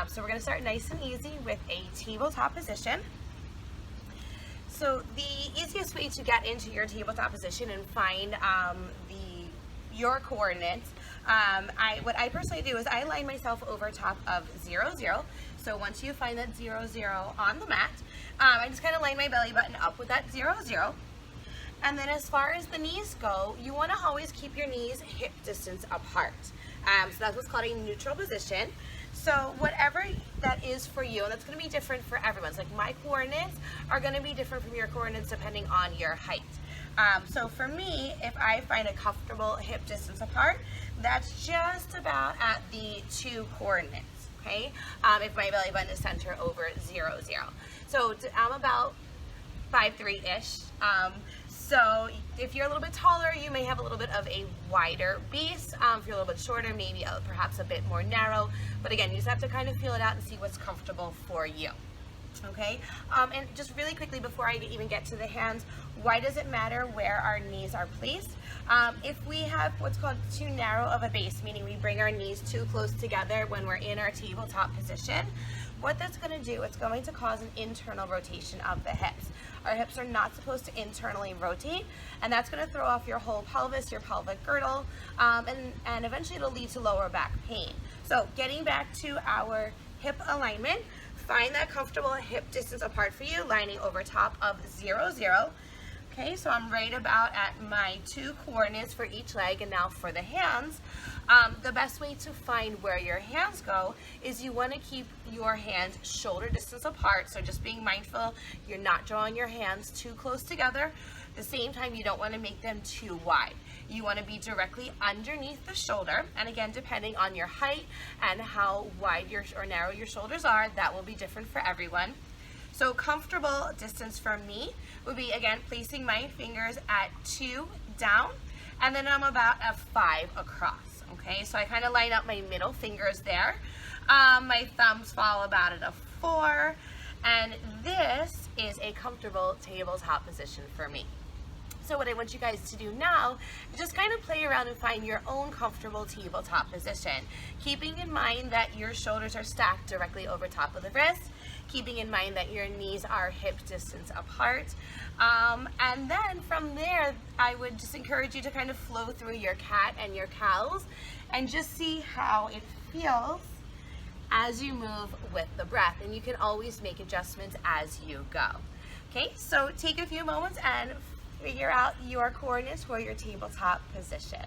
So we're going to start nice and easy with a tabletop position. So the easiest way to get into your tabletop position and find your coordinates, what I personally do is I line myself over top of 0, 0. So once you find that 0, 0 on the mat, I just kind of line my belly button up with that 0, 0. And then as far as the knees go, you want to always keep your knees hip distance apart. So that's what's called a neutral position. So whatever that is for you, and that's going to be different for everyone's. Like my coordinates are going to be different from your coordinates depending on your height. So for me, if I find a comfortable hip distance apart, that's just about at the 2 coordinates, okay? If my belly button is center over 0, 0. So I'm about 5'3"-ish. So if you're a little bit taller, you may have a little bit of a wider base. If you're a little bit shorter, maybe perhaps a bit more narrow. But again, you just have to kind of feel it out and see what's comfortable for you. Okay, and just really quickly before I even get to the hands, why does it matter where our knees are placed? If we have what's called too narrow of a base, meaning we bring our knees too close together when we're in our tabletop position, what that's going to do, it's going to cause an internal rotation of the hips. Our hips are not supposed to internally rotate, and that's going to throw off your whole pelvis, your pelvic girdle, and eventually it'll lead to lower back pain. So getting back to our hip alignment, find that comfortable hip distance apart for you, lining over top of 0, 0. Okay, so I'm right about at my 2 coordinates for each leg. And now for the hands, the best way to find where your hands go is you want to keep your hands shoulder distance apart. So just being mindful, you're not drawing your hands too close together. At the same time, you don't want to make them too wide. You want to be directly underneath the shoulder. And again, depending on your height and how wide or narrow your shoulders are, that will be different for everyone. So comfortable distance for me would be, again, placing my fingers at 2 down, and then I'm about at 5 across, okay? So I kind of line up my middle fingers there. My thumbs fall about at a 4, and this is a comfortable tabletop position for me. So what I want you guys to do now is just kind of play around and find your own comfortable tabletop position, keeping in mind that your shoulders are stacked directly over top of the wrist, keeping in mind that your knees are hip distance apart. And then from there, I would just encourage you to kind of flow through your cat and your cows and just see how it feels as you move with the breath. And you can always make adjustments as you go. Okay, so take a few moments and figure out your coordinates for your tabletop position.